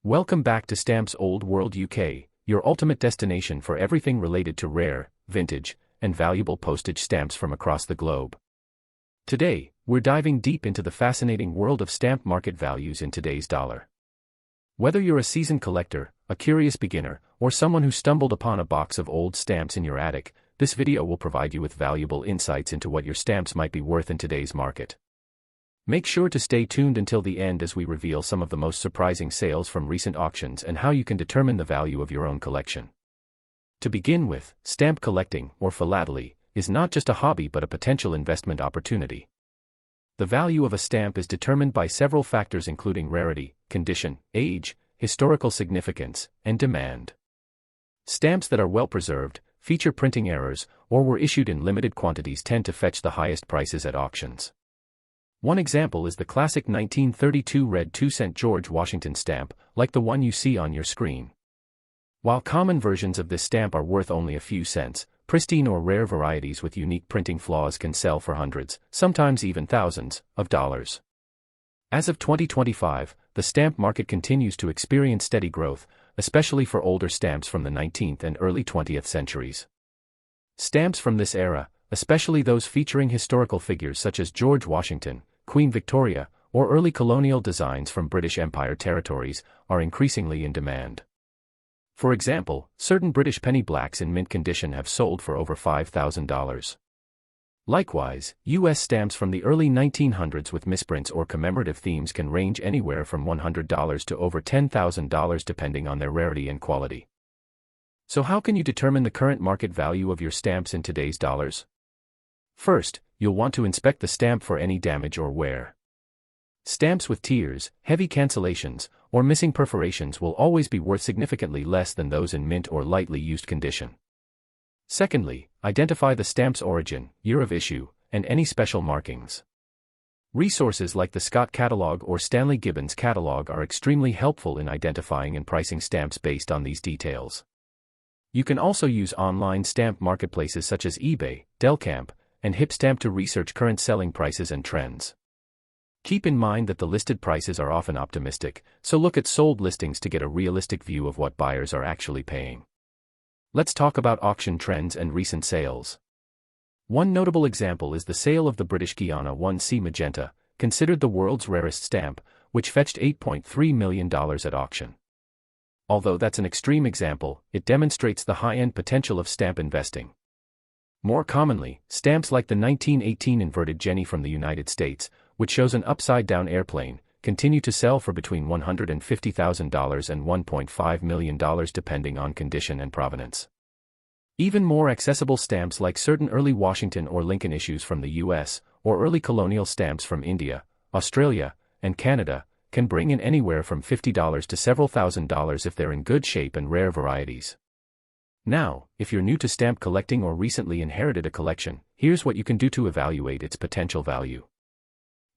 Welcome back to Stamps Old World UK, your ultimate destination for everything related to rare, vintage, and valuable postage stamps from across the globe. Today, we're diving deep into the fascinating world of stamp market values in today's dollar. Whether you're a seasoned collector, a curious beginner, or someone who stumbled upon a box of old stamps in your attic, this video will provide you with valuable insights into what your stamps might be worth in today's market. Make sure to stay tuned until the end as we reveal some of the most surprising sales from recent auctions and how you can determine the value of your own collection. To begin with, stamp collecting, or philately, is not just a hobby but a potential investment opportunity. The value of a stamp is determined by several factors including rarity, condition, age, historical significance, and demand. Stamps that are well preserved, feature printing errors, or were issued in limited quantities tend to fetch the highest prices at auctions. One example is the classic 1932 red 2-cent George Washington stamp, like the one you see on your screen. While common versions of this stamp are worth only a few cents, pristine or rare varieties with unique printing flaws can sell for hundreds, sometimes even thousands, of dollars. As of 2025, the stamp market continues to experience steady growth, especially for older stamps from the 19th and early 20th centuries. Stamps from this era, especially those featuring historical figures such as George Washington, Queen Victoria, or early colonial designs from British Empire territories, are increasingly in demand. For example, certain British penny blacks in mint condition have sold for over $5,000. Likewise, U.S. stamps from the early 1900s with misprints or commemorative themes can range anywhere from $100 to over $10,000 depending on their rarity and quality. So how can you determine the current market value of your stamps in today's dollars? First, you'll want to inspect the stamp for any damage or wear. Stamps with tears, heavy cancellations, or missing perforations will always be worth significantly less than those in mint or lightly used condition. Secondly, identify the stamp's origin, year of issue, and any special markings. Resources like the Scott Catalog or Stanley Gibbons Catalog are extremely helpful in identifying and pricing stamps based on these details. You can also use online stamp marketplaces such as eBay, Delcamp, and Hipstamp to research current selling prices and trends. Keep in mind that the listed prices are often optimistic, so look at sold listings to get a realistic view of what buyers are actually paying. Let's talk about auction trends and recent sales. One notable example is the sale of the British Guiana 1C Magenta, considered the world's rarest stamp, which fetched $8.3 million at auction. Although that's an extreme example, it demonstrates the high-end potential of stamp investing. More commonly, stamps like the 1918 inverted Jenny from the United States, which shows an upside-down airplane, continue to sell for between $150,000 and $1.5 million depending on condition and provenance. Even more accessible stamps like certain early Washington or Lincoln issues from the US, or early colonial stamps from India, Australia, and Canada, can bring in anywhere from $50 to several $1,000s if they're in good shape and rare varieties. Now, if you're new to stamp collecting or recently inherited a collection, here's what you can do to evaluate its potential value.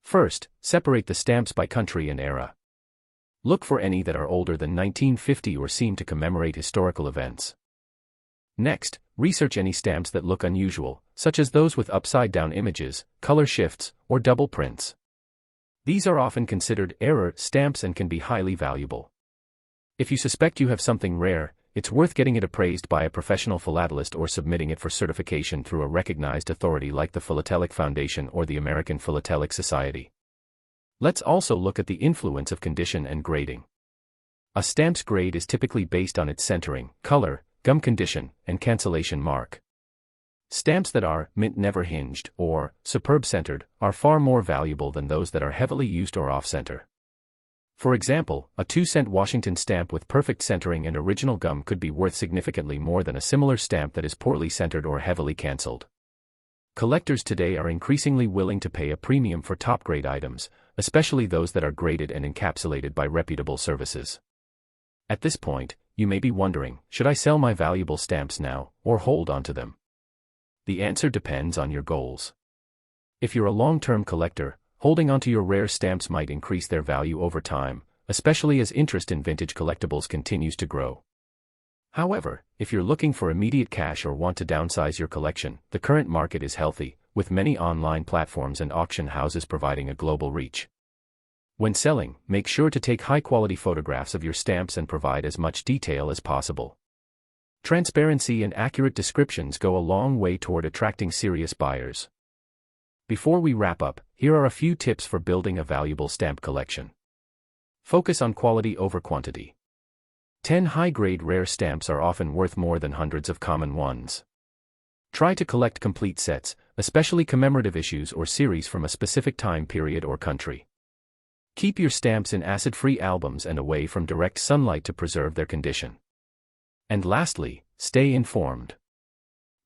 First, separate the stamps by country and era. Look for any that are older than 1950 or seem to commemorate historical events. Next, research any stamps that look unusual, such as those with upside-down images, color shifts, or double prints. These are often considered error stamps and can be highly valuable. If you suspect you have something rare, it's worth getting it appraised by a professional philatelist or submitting it for certification through a recognized authority like the Philatelic Foundation or the American Philatelic Society. Let's also look at the influence of condition and grading. A stamp's grade is typically based on its centering, color, gum condition, and cancellation mark. Stamps that are mint never hinged or superb centered are far more valuable than those that are heavily used or off-center. For example, a 2-cent Washington stamp with perfect centering and original gum could be worth significantly more than a similar stamp that is poorly centered or heavily cancelled. Collectors today are increasingly willing to pay a premium for top-grade items, especially those that are graded and encapsulated by reputable services. At this point, you may be wondering, should I sell my valuable stamps now, or hold onto them? The answer depends on your goals. If you're a long-term collector, holding onto your rare stamps might increase their value over time, especially as interest in vintage collectibles continues to grow. However, if you're looking for immediate cash or want to downsize your collection, the current market is healthy, with many online platforms and auction houses providing a global reach. When selling, make sure to take high-quality photographs of your stamps and provide as much detail as possible. Transparency and accurate descriptions go a long way toward attracting serious buyers. Before we wrap up, here are a few tips for building a valuable stamp collection. Focus on quality over quantity. 10 high-grade rare stamps are often worth more than hundreds of common ones. Try to collect complete sets, especially commemorative issues or series from a specific time period or country. Keep your stamps in acid-free albums and away from direct sunlight to preserve their condition. And lastly, stay informed.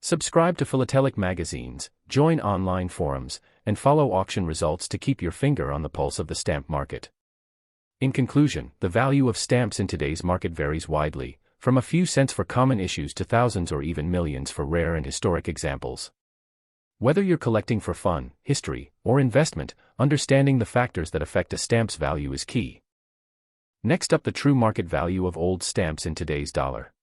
Subscribe to philatelic magazines, join online forums, and follow auction results to keep your finger on the pulse of the stamp market. In conclusion, the value of stamps in today's market varies widely, from a few cents for common issues to thousands or even millions for rare and historic examples. Whether you're collecting for fun, history, or investment, understanding the factors that affect a stamp's value is key. Next up, the true market value of old stamps in today's dollar.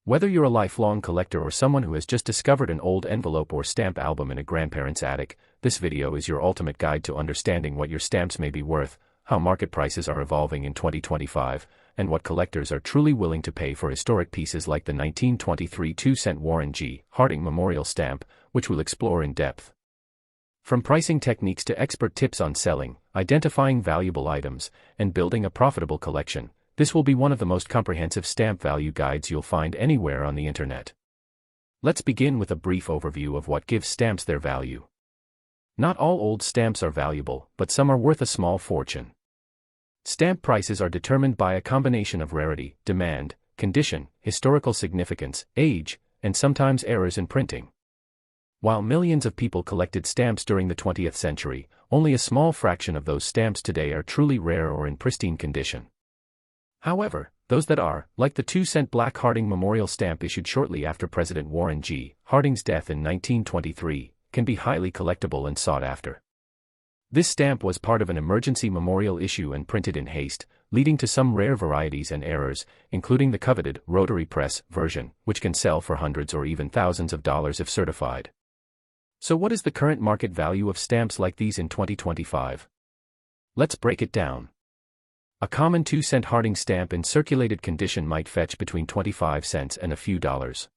Whether you're a lifelong collector or someone who has just discovered an old envelope or stamp album in a grandparent's attic, this video is your ultimate guide to understanding what your stamps may be worth, how market prices are evolving in 2025, and what collectors are truly willing to pay for historic pieces like the 1923 2-cent Warren G. Harding Memorial Stamp, which we'll explore in depth. From pricing techniques to expert tips on selling, identifying valuable items, and building a profitable collection, this will be one of the most comprehensive stamp value guides you'll find anywhere on the internet. Let's begin with a brief overview of what gives stamps their value. Not all old stamps are valuable, but some are worth a small fortune. Stamp prices are determined by a combination of rarity, demand, condition, historical significance, age, and sometimes errors in printing. While millions of people collected stamps during the 20th century, only a small fraction of those stamps today are truly rare or in pristine condition. However, those that are, like the 2-cent Black Harding Memorial Stamp issued shortly after President Warren G. Harding's death in 1923, can be highly collectible and sought after. This stamp was part of an emergency memorial issue and printed in haste, leading to some rare varieties and errors, including the coveted rotary press version, which can sell for hundreds or even thousands of dollars if certified. So what is the current market value of stamps like these in 2025? Let's break it down. A common 2-cent Harding stamp in circulated condition might fetch between 25 cents and a few dollars.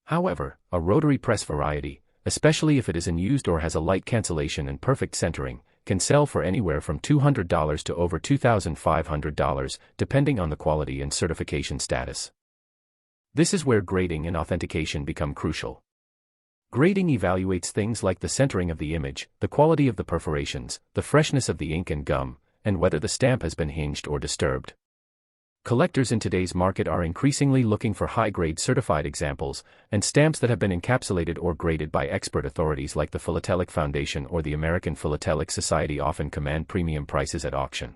However, a rotary press variety, especially if it is unused or has a light cancellation and perfect centering, can sell for anywhere from $200 to over $2,500, depending on the quality and certification status. This is where grading and authentication become crucial. Grading evaluates things like the centering of the image, the quality of the perforations, the freshness of the ink and gum, and whether the stamp has been hinged or disturbed. Collectors in today's market are increasingly looking for high-grade certified examples, and stamps that have been encapsulated or graded by expert authorities like the Philatelic Foundation or the American Philatelic Society often command premium prices at auction.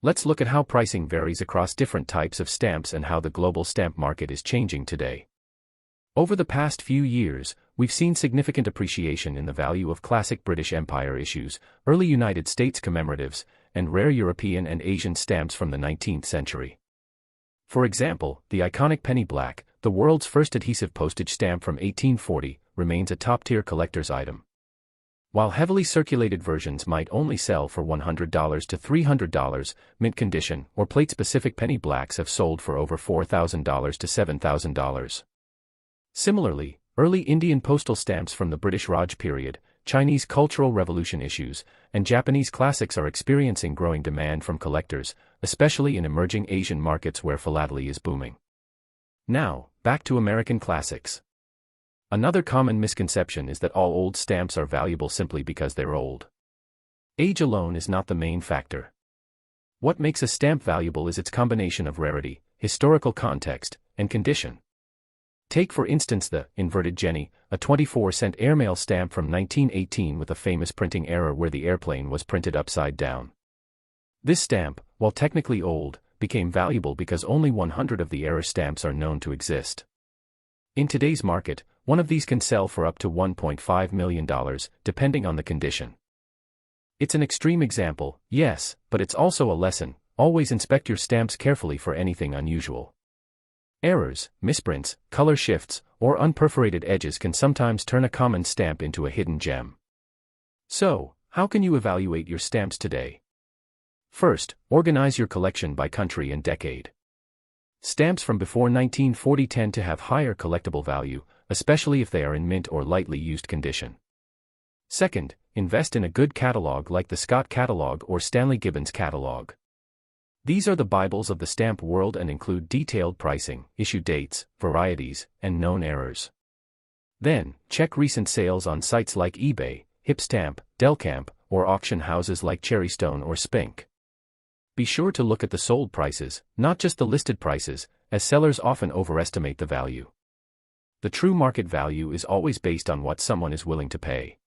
Let's look at how pricing varies across different types of stamps and how the global stamp market is changing today. Over the past few years, we've seen significant appreciation in the value of classic British Empire issues, early United States commemoratives, and rare European and Asian stamps from the 19th century. For example, the iconic penny black, the world's first adhesive postage stamp from 1840, remains a top-tier collector's item. While heavily circulated versions might only sell for $100 to $300, mint condition or plate-specific penny blacks have sold for over $4,000 to $7,000. Similarly, early Indian postal stamps from the British Raj period, Chinese Cultural Revolution issues, and Japanese classics are experiencing growing demand from collectors, especially in emerging Asian markets where philately is booming. Now, back to American classics. Another common misconception is that all old stamps are valuable simply because they're old. Age alone is not the main factor. What makes a stamp valuable is its combination of rarity, historical context, and condition. Take for instance the inverted Jenny, a 24-cent airmail stamp from 1918 with a famous printing error where the airplane was printed upside down. This stamp, while technically old, became valuable because only 100 of the error stamps are known to exist. In today's market, one of these can sell for up to $1.5 million, depending on the condition. It's an extreme example, yes, but it's also a lesson. Always inspect your stamps carefully for anything unusual. Errors, misprints, color shifts, or unperforated edges can sometimes turn a common stamp into a hidden gem. So, how can you evaluate your stamps today? First, organize your collection by country and decade. Stamps from before 1940 tend to have higher collectible value, especially if they are in mint or lightly used condition. Second, invest in a good catalog like the Scott Catalog or Stanley Gibbons Catalog. These are the Bibles of the stamp world and include detailed pricing, issue dates, varieties, and known errors. Then, check recent sales on sites like eBay, Hipstamp, Delcamp, or auction houses like Cherrystone or Spink. Be sure to look at the sold prices, not just the listed prices, as sellers often overestimate the value. The true market value is always based on what someone is willing to pay.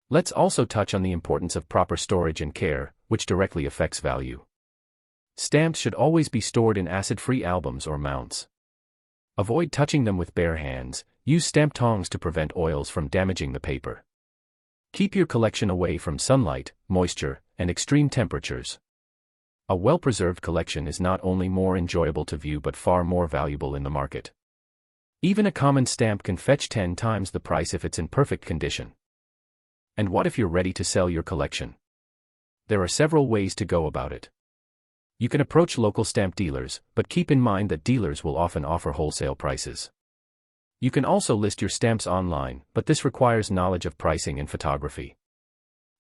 Let's also touch on the importance of proper storage and care, which directly affects value. Stamps should always be stored in acid-free albums or mounts. Avoid touching them with bare hands. Use stamp tongs to prevent oils from damaging the paper. Keep your collection away from sunlight, moisture, and extreme temperatures. A well-preserved collection is not only more enjoyable to view but far more valuable in the market. Even a common stamp can fetch 10 times the price if it's in perfect condition. And what if you're ready to sell your collection? There are several ways to go about it. You can approach local stamp dealers, but keep in mind that dealers will often offer wholesale prices. You can also list your stamps online, but this requires knowledge of pricing and photography.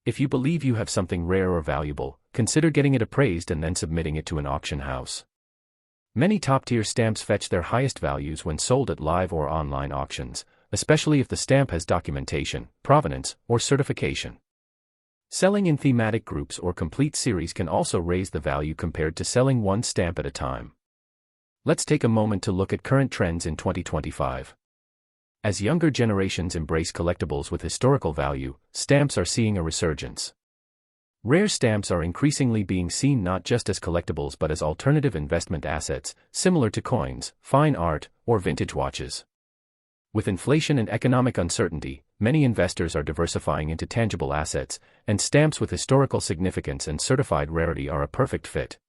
If you believe you have something rare or valuable, consider getting it appraised and then submitting it to an auction house. Many top-tier stamps fetch their highest values when sold at live or online auctions, especially if the stamp has documentation, provenance, or certification. Selling in thematic groups or complete series can also raise the value compared to selling one stamp at a time. Let's take a moment to look at current trends in 2025. As younger generations embrace collectibles with historical value, stamps are seeing a resurgence. Rare stamps are increasingly being seen not just as collectibles but as alternative investment assets, similar to coins, fine art, or vintage watches. With inflation and economic uncertainty, many investors are diversifying into tangible assets, and stamps with historical significance and certified rarity are a perfect fit.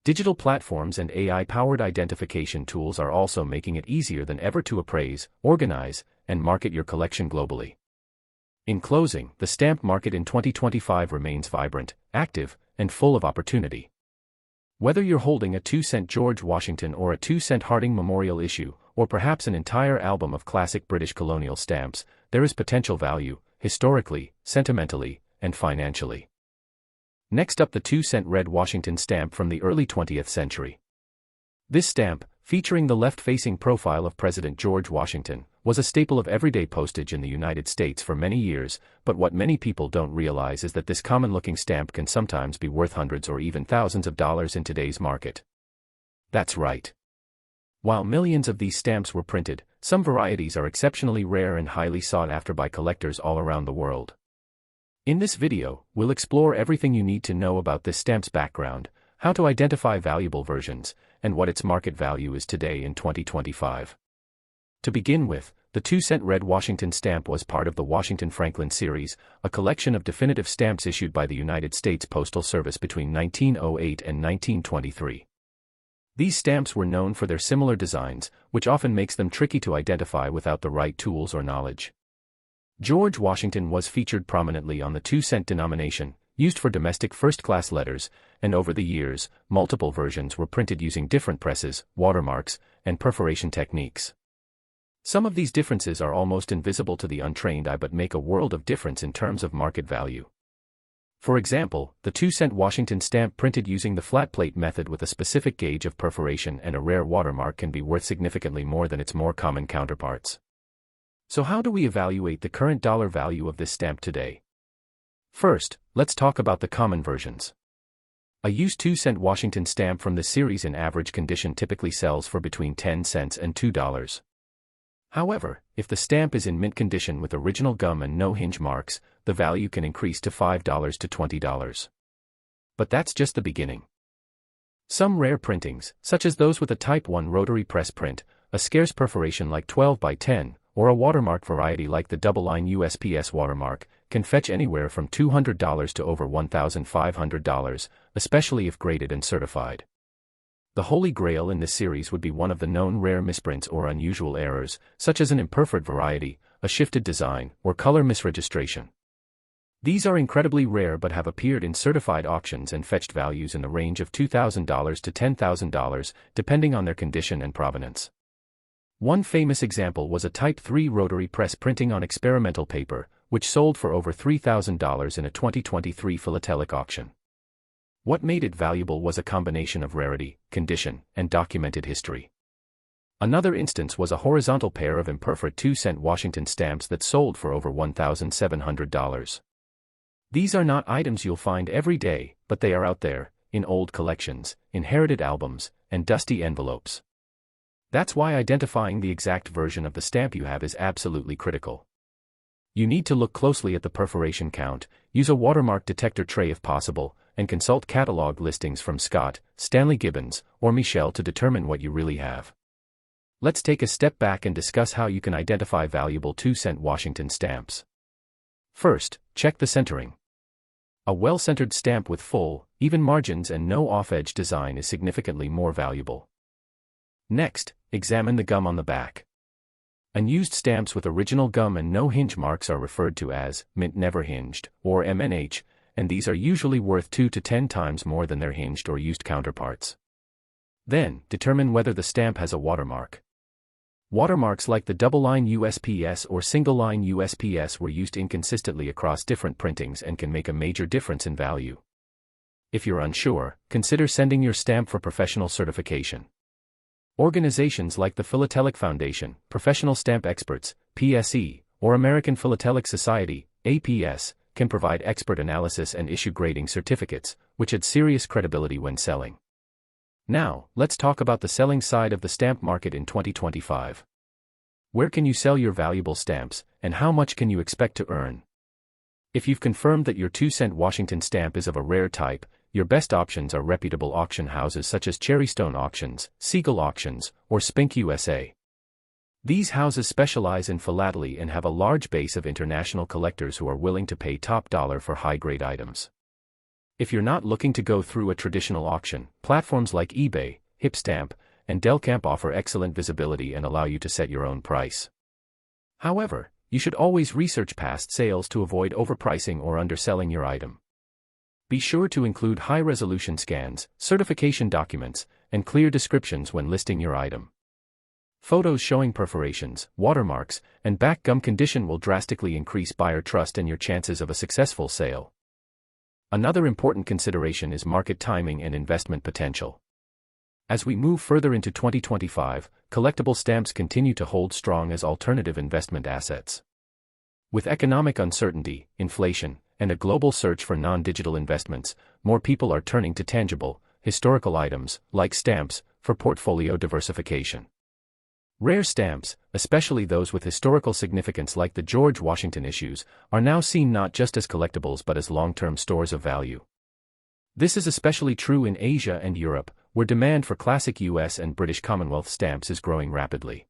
Digital platforms and AI-powered identification tools are also making it easier than ever to appraise, organize, and market your collection globally. In closing, the stamp market in 2025 remains vibrant, active, and full of opportunity. Whether you're holding a 2-cent George Washington or a 2-cent Harding Memorial issue, or perhaps an entire album of classic British colonial stamps, there is potential value, historically, sentimentally, and financially. Next up, the 2-cent red Washington stamp from the early 20th century. This stamp, featuring the left-facing profile of President George Washington, was a staple of everyday postage in the United States for many years, but what many people don't realize is that this common-looking stamp can sometimes be worth hundreds or even thousands of dollars in today's market. That's right. While millions of these stamps were printed, some varieties are exceptionally rare and highly sought after by collectors all around the world. In this video, we'll explore everything you need to know about this stamp's background, how to identify valuable versions, and what its market value is today in 2025. To begin with, the 2-cent red Washington stamp was part of the Washington Franklin series, a collection of definitive stamps issued by the United States Postal Service between 1908 and 1923. These stamps were known for their similar designs, which often makes them tricky to identify without the right tools or knowledge. George Washington was featured prominently on the 2-cent denomination, used for domestic first-class letters, and over the years, multiple versions were printed using different presses, watermarks, and perforation techniques. Some of these differences are almost invisible to the untrained eye but make a world of difference in terms of market value. For example, the 2-cent Washington stamp printed using the flat plate method with a specific gauge of perforation and a rare watermark can be worth significantly more than its more common counterparts. So how do we evaluate the current dollar value of this stamp today? First, let's talk about the common versions. A used 2-cent Washington stamp from this series in average condition typically sells for between 10 cents and $2. However, if the stamp is in mint condition with original gum and no hinge marks, the value can increase to $5 to $20. But that's just the beginning. Some rare printings, such as those with a Type 1 rotary press print, a scarce perforation like 12 by 10, or a watermark variety like the double-line USPS watermark, can fetch anywhere from $200 to over $1,500, especially if graded and certified. The holy grail in this series would be one of the known rare misprints or unusual errors, such as an imperfect variety, a shifted design, or color misregistration. These are incredibly rare but have appeared in certified auctions and fetched values in the range of $2,000 to $10,000, depending on their condition and provenance. One famous example was a Type 3 rotary press printing on experimental paper, which sold for over $3,000 in a 2023 philatelic auction. What made it valuable was a combination of rarity, condition, and documented history. Another instance was a horizontal pair of imperfect 2-cent Washington stamps that sold for over $1,700. These are not items you'll find every day, but they are out there, in old collections, inherited albums, and dusty envelopes. That's why identifying the exact version of the stamp you have is absolutely critical. You need to look closely at the perforation count, use a watermark detector tray if possible, and consult catalog listings from Scott, Stanley Gibbons, or Michel to determine what you really have. Let's take a step back and discuss how you can identify valuable 2-cent Washington stamps. First, check the centering. A well-centered stamp with full, even margins and no off-edge design is significantly more valuable. Next, examine the gum on the back. Unused stamps with original gum and no hinge marks are referred to as mint never hinged, or MNH, and these are usually worth 2 to 10 times more than their hinged or used counterparts. Then, determine whether the stamp has a watermark. Watermarks like the double-line USPS or single-line USPS were used inconsistently across different printings and can make a major difference in value. If you're unsure, consider sending your stamp for professional certification. Organizations like the Philatelic Foundation, Professional Stamp Experts, PSE, or American Philatelic Society, APS, can provide expert analysis and issue grading certificates, which add serious credibility when selling. Now, let's talk about the selling side of the stamp market in 2025. Where can you sell your valuable stamps, and how much can you expect to earn? If you've confirmed that your 2-cent Washington stamp is of a rare type, your best options are reputable auction houses such as Cherrystone Auctions, Siegel Auctions, or Spink USA. These houses specialize in philately and have a large base of international collectors who are willing to pay top dollar for high-grade items. If you're not looking to go through a traditional auction, platforms like eBay, Hipstamp, and Delcamp offer excellent visibility and allow you to set your own price. However, you should always research past sales to avoid overpricing or underselling your item. Be sure to include high-resolution scans, certification documents, and clear descriptions when listing your item. Photos showing perforations, watermarks, and back gum condition will drastically increase buyer trust and your chances of a successful sale. Another important consideration is market timing and investment potential. As we move further into 2025, collectible stamps continue to hold strong as alternative investment assets. With economic uncertainty, inflation, and a global search for non-digital investments, more people are turning to tangible, historical items, like stamps, for portfolio diversification. Rare stamps, especially those with historical significance like the George Washington issues, are now seen not just as collectibles but as long-term stores of value. This is especially true in Asia and Europe, where demand for classic US and British Commonwealth stamps is growing rapidly.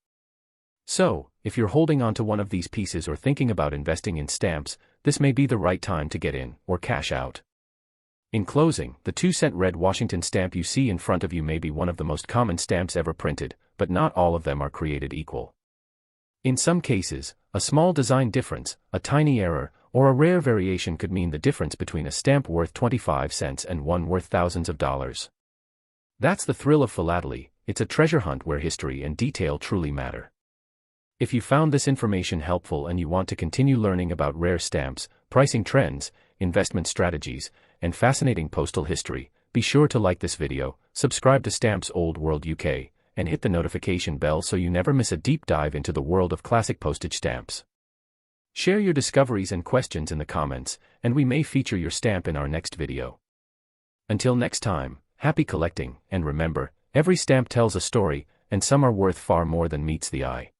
So, if you're holding on to one of these pieces or thinking about investing in stamps, this may be the right time to get in, or cash out. In closing, the 2-cent red Washington stamp you see in front of you may be one of the most common stamps ever printed, but not all of them are created equal. In some cases, a small design difference, a tiny error, or a rare variation could mean the difference between a stamp worth 25 cents and one worth thousands of dollars. That's the thrill of philately. It's a treasure hunt where history and detail truly matter. If you found this information helpful and you want to continue learning about rare stamps, pricing trends, investment strategies, and fascinating postal history, be sure to like this video, subscribe to Stamps Old World UK, and hit the notification bell so you never miss a deep dive into the world of classic postage stamps. Share your discoveries and questions in the comments, and we may feature your stamp in our next video. Until next time, happy collecting, and remember, every stamp tells a story, and some are worth far more than meets the eye.